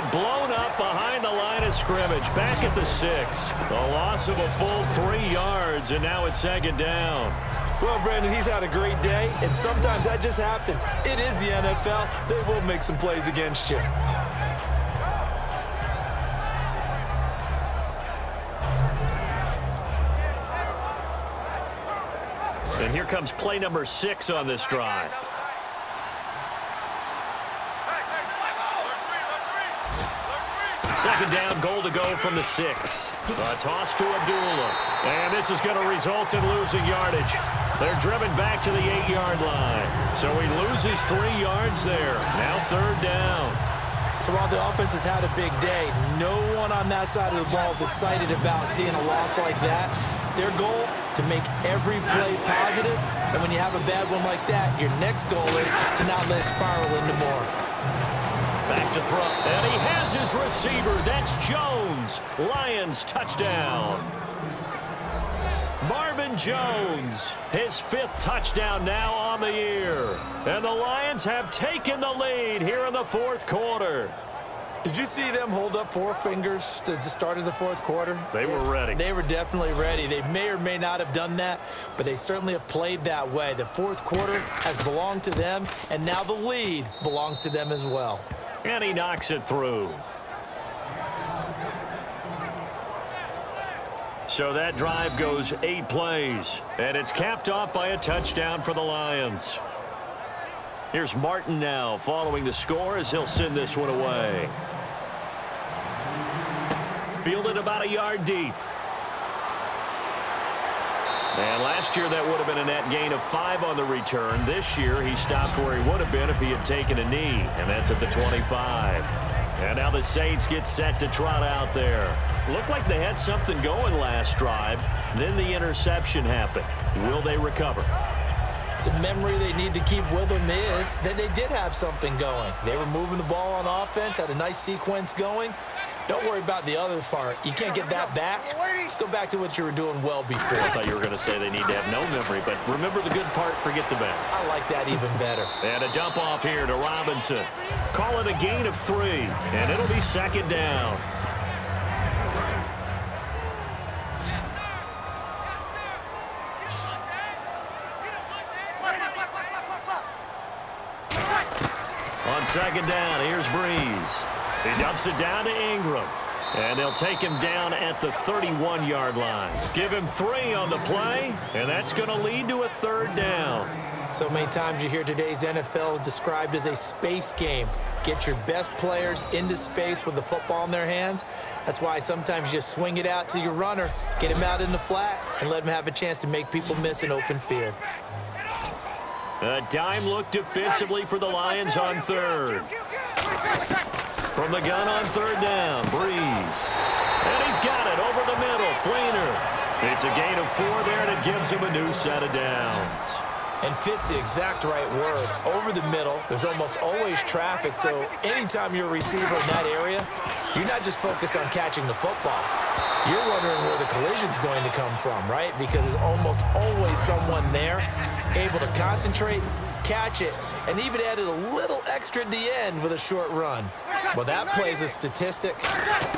And blown up behind the line of scrimmage. Back at the 6. A loss of a full 3 yards, and now it's second down. Well, Brandon, he's had a great day, and sometimes that just happens. It is the NFL. They will make some plays against you. And here comes play number 6 on this drive. Second down, goal to go from the 6. A toss to Abdullah. And this is going to result in losing yardage. They're driven back to the 8-yard line. So he loses 3 yards there. Now third down. So while the offense has had a big day, no one on that side of the ball is excited about seeing a loss like that. Their goal, to make every play positive. And when you have a bad one like that, your next goal is to not let it spiral into more. Back to throw. And he has his receiver. That's Jones. Lions touchdown. Marvin Jones, his 5th touchdown now on the year. And the Lions have taken the lead here in the 4th quarter. Did you see them hold up 4 fingers to the start of the 4th quarter? They were ready. They were definitely ready. They may or may not have done that, but they certainly have played that way. The 4th quarter has belonged to them, and now the lead belongs to them as well. And he knocks it through. So that drive goes 8 plays, and it's capped off by a touchdown for the Lions. Here's Martin now following the score as he'll send this one away. Fielded about a yard deep. And last year that would have been a net gain of 5 on the return. This year he stopped where he would have been if he had taken a knee, and that's at the 25. And now the Saints get set to trot out there. Looked like they had something going last drive. Then the interception happened. Will they recover? The memory they need to keep with them is that they did have something going. They were moving the ball on offense, had a nice sequence going. Don't worry about the other part. You can't get that back. Let's go back to what you were doing well before. I thought you were going to say they need to have no memory, but remember the good part, forget the bad. I like that even better. And a dump off here to Robinson. Call it a gain of 3, and it'll be second down. On second down, here's Breeze. He dumps it down to Ingram. And they'll take him down at the 31-yard line. Give him 3 on the play, and that's going to lead to a third down. So many times you hear today's NFL described as a space game. Get your best players into space with the football in their hands. That's why sometimes you just swing it out to your runner, get him out in the flat, and let him have a chance to make people miss an open field. A dime look defensively for the Lions on third. From the gun on third down, Breeze. And he's got it over the middle, Fleener. It's a gain of 4 there, and it gives him a new set of downs. And fits the exact right word. Over the middle, there's almost always traffic, so anytime you're a receiver in that area, you're not just focused on catching the football. You're wondering where the collision's going to come from, right? Because there's almost always someone there able to concentrate, catch it, and even added a little extra at the end with a short run. Well, that plays a statistic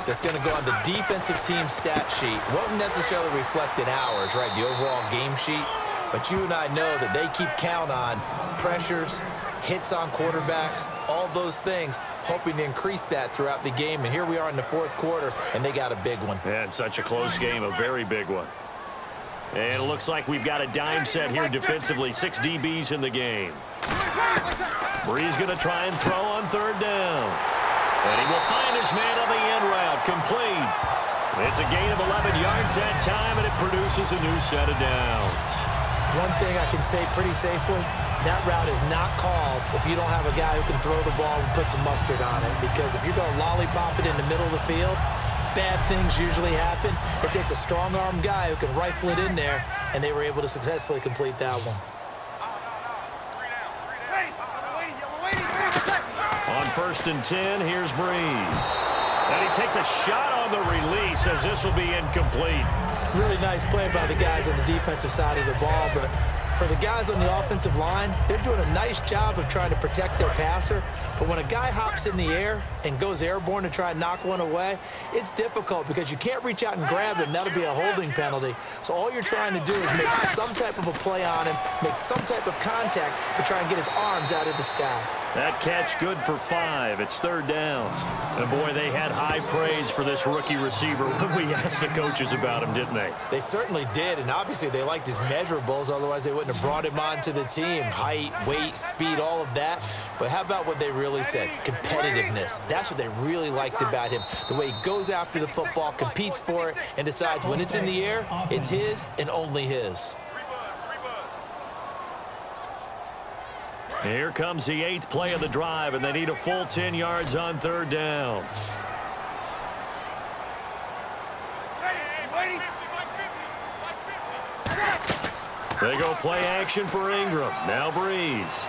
that's going to go on the defensive team stat sheet. Won't necessarily reflect in ours, right, the overall game sheet. But you and I know that they keep count on pressures, hits on quarterbacks, all those things, hoping to increase that throughout the game. And here we are in the 4th quarter, and they got a big one. And such a close game, a very big one. And it looks like we've got a dime set here defensively. 6 DBs in the game. Breeze going to try and throw on third down. And he will find his man on the end route. Complete. It's a gain of 11 yards that time, and it produces a new set of downs. One thing I can say pretty safely, that route is not called if you don't have a guy who can throw the ball and put some mustard on it. Because if you're going to lollipop it in the middle of the field, bad things usually happen. It takes a strong-arm guy who can rifle it in there, and they were able to successfully complete that one. On 1st and 10, here's Breeze. And he takes a shot on the release as this will be incomplete. Really nice play by the guys on the defensive side of the ball, but for the guys on the offensive line, they're doing a nice job of trying to protect their passer But when a guy hops in the air and goes airborne to try and knock one away, it's difficult because you can't reach out and grab him. That'll be a holding penalty. So all you're trying to do is make some type of a play on him, make some type of contact to try and get his arms out of the sky. That catch good for 5. It's 3rd down. And, boy, they had high praise for this rookie receiver when we asked the coaches about him, didn't they? They certainly did, and obviously they liked his measurables. Otherwise, they wouldn't have brought him onto the team. Height, weight, speed, all of that. But how about what they really said? Competitiveness. That's what they really liked about him. The way he goes after the football, competes for it, and decides when it's in the air, it's his and only his. Here comes the 8th play of the drive, and they need a full 10 yards on 3rd down. They go play action for Ingram. Now Breeze.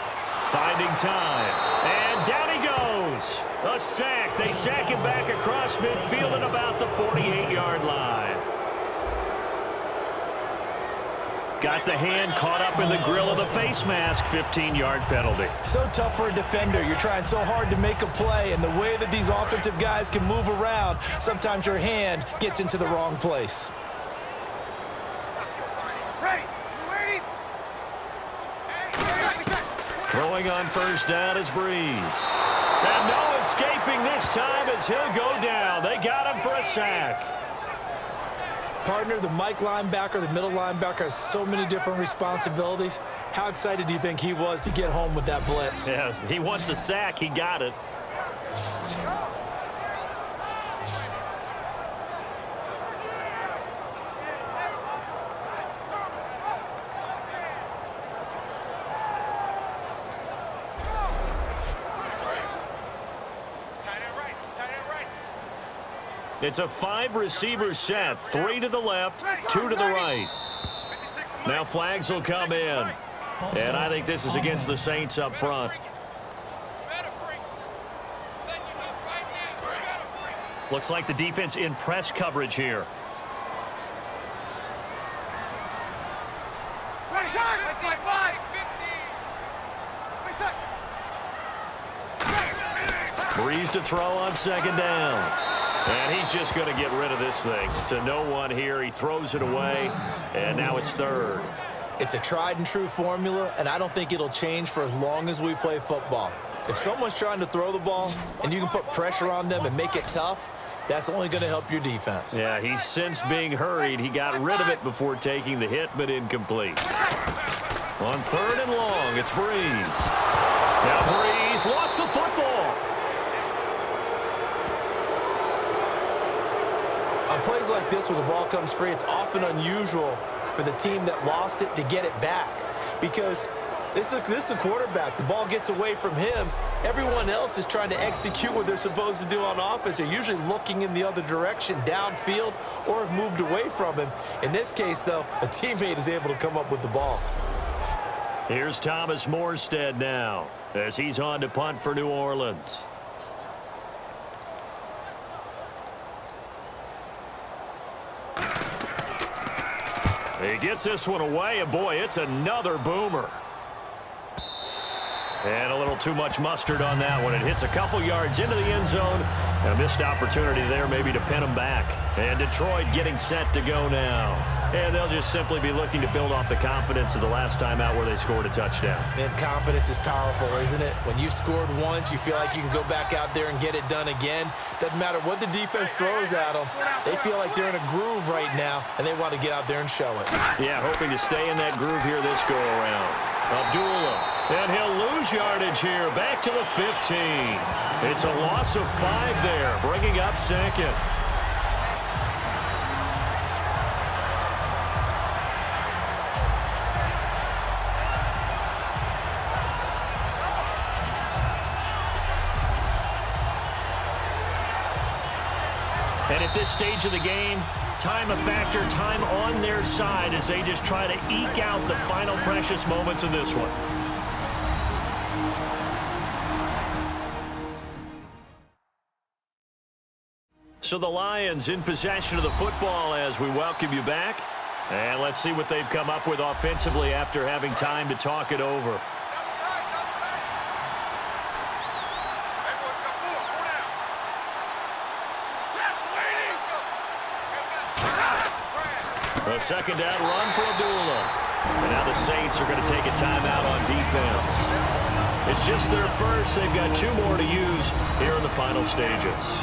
Finding time. And down he goes. A sack. They sack him back across midfield at about the 48-yard line. Got the hand caught up in the grill of the face mask. 15-yard penalty. So tough for a defender. You're trying so hard to make a play, and the way that these offensive guys can move around, sometimes your hand gets into the wrong place. Throwing on 1st down is Breeze. And no escaping this time as he'll go down. They got him for a sack. Partner, the Mike linebacker, the middle linebacker, has so many different responsibilities. How excited do you think he was to get home with that blitz? Yeah, he wants a sack. He got it. It's a 5-receiver set. 3 to the left, 2 to the right. Now flags will come in. And I think this is against the Saints up front. Looks like the defense in press coverage here. Breeze to throw on 2nd down. And he's just going to get rid of this thing. To no one here. He throws it away, and now it's 3rd. It's a tried-and-true formula, and I don't think it'll change for as long as we play football. If someone's trying to throw the ball and you can put pressure on them and make it tough, that's only going to help your defense. Yeah, he's since being hurried. He got rid of it before taking the hit, but incomplete. On 3rd and long, it's Breeze. Now Breeze lost the football. On plays like this where the ball comes free, it's often unusual for the team that lost it to get it back because this is the quarterback. The ball gets away from him. Everyone else is trying to execute what they're supposed to do on offense. They're usually looking in the other direction, downfield, or have moved away from him. In this case, though, a teammate is able to come up with the ball. Here's Thomas Morstead now as he's on to punt for New Orleans. He gets this one away, and boy, it's another boomer. And a little too much mustard on that one. It hits a couple yards into the end zone. A missed opportunity there maybe to pin him back. And Detroit getting set to go now. And they'll just simply be looking to build off the confidence of the last time out where they scored a touchdown. And confidence is powerful, isn't it? When you've scored once, you feel like you can go back out there and get it done again. Doesn't matter what the defense throws at them. They feel like they're in a groove right now, and they want to get out there and show it. Yeah, hoping to stay in that groove here this go-around. Abdullah. And he'll lose yardage here. Back to the 15. It's a loss of 5 there, bringing up 2nd. And at this stage of the game, time a factor, time on their side as they just try to eke out the final precious moments in this one. So the Lions in possession of the football as we welcome you back. And let's see what they've come up with offensively after having time to talk it over. A second down run for Abdullah. And now the Saints are going to take a timeout on defense. It's just their first. They've got 2 more to use here in the final stages.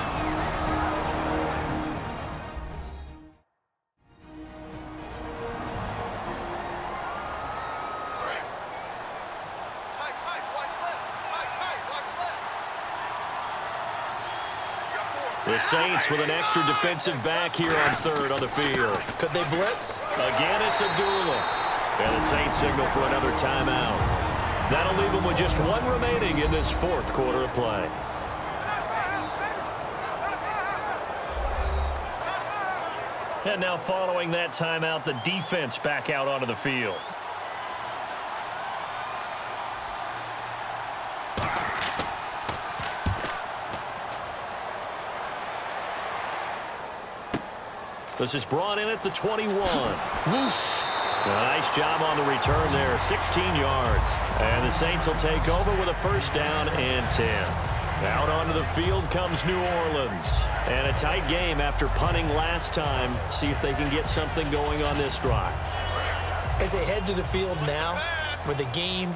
The Saints with an extra defensive back here on third on the field. Could they blitz? Again, it's Abdullah. And the Saints signal for another timeout. That'll leave them with just 1 remaining in this 4th quarter of play. And now following that timeout, the defense back out onto the field. This is brought in at the 21. Whoosh. Nice job on the return there, 16 yards. And the Saints will take over with a first down and 10. Out onto the field comes New Orleans. And a tight game after punting last time. See if they can get something going on this drive. As they head to the field now, with the game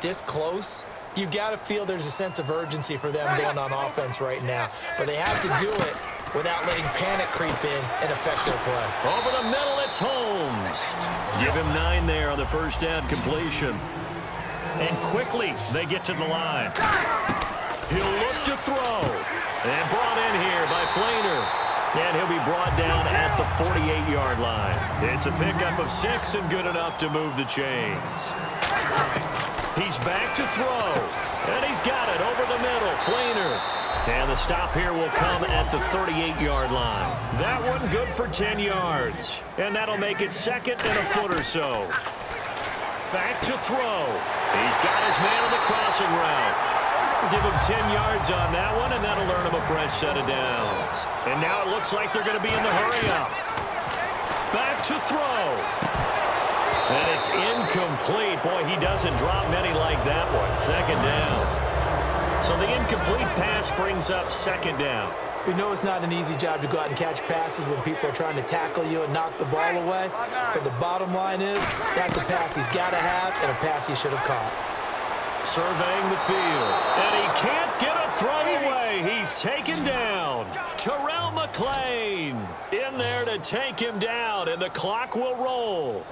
this close, you've got to feel there's a sense of urgency for them going on offense right now. But they have to do it without letting panic creep in and affect their play. Over the middle, it's Holmes. Give him 9 there on the first down completion. And quickly, they get to the line. He'll look to throw. And brought in here by Flainer. And he'll be brought down at the 48-yard line. It's a pickup of 6 and good enough to move the chains. He's back to throw. And he's got it over the middle. Flainer. And the stop here will come at the 38-yard line. That one good for 10 yards. And that'll make it 2nd and a foot or so. Back to throw. He's got his man on the crossing route. Give him 10 yards on that one, and that'll earn him a fresh set of downs. And now it looks like they're going to be in the hurry-up. Back to throw. And it's incomplete. Boy, he doesn't drop many like that one. 2nd down. So the incomplete pass brings up 2nd down. We know it's not an easy job to go out and catch passes when people are trying to tackle you and knock the ball away. But the bottom line is, that's a pass he's got to have and a pass he should have caught. Surveying the field. And he can't get a throw away. He's taken down. Terrell McClain in there to take him down, and the clock will roll.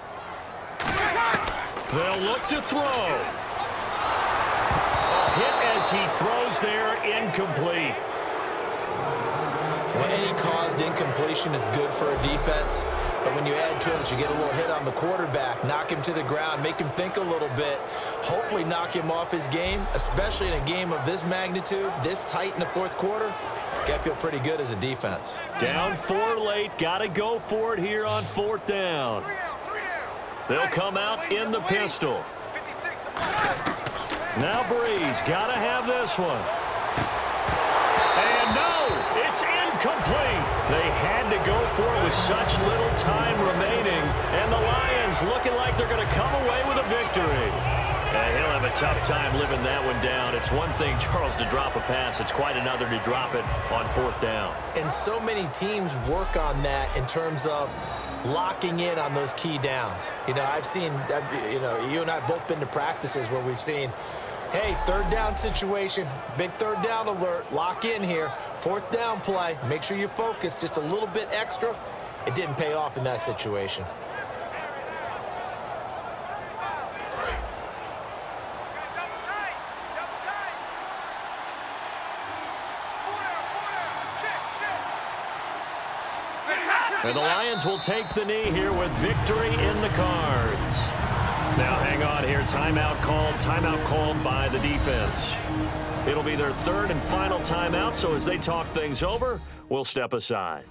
They'll look to throw. Hit as he throws there, incomplete. Well, any caused incompletion is good for a defense, but when you add to it, you get a little hit on the quarterback, knock him to the ground, make him think a little bit, hopefully knock him off his game, especially in a game of this magnitude, this tight in the 4th quarter. Got to feel pretty good as a defense. Down 4 late, got to go for it here on 4th down. They'll come out in the pistol. Now Breeze, got to have this one. And no, it's incomplete. They had to go for it with such little time remaining. And the Lions looking like they're going to come away with a victory. And he'll have a tough time living that one down. It's one thing, Charles, to drop a pass. It's quite another to drop it on 4th down. And so many teams work on that in terms of locking in on those key downs. You know, you and I have both been to practices where we've seen, hey, 3rd down situation, big 3rd down alert, lock in here, 4th down play, make sure you focus just a little bit extra. It didn't pay off in that situation. And the Lions will take the knee here with victory in the cards. Now hang on here, timeout called by the defense. It'll be their 3rd and final timeout, so as they talk things over, we'll step aside.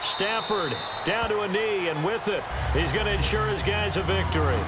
Stafford down to a knee, and with it, he's going to ensure his guys a victory.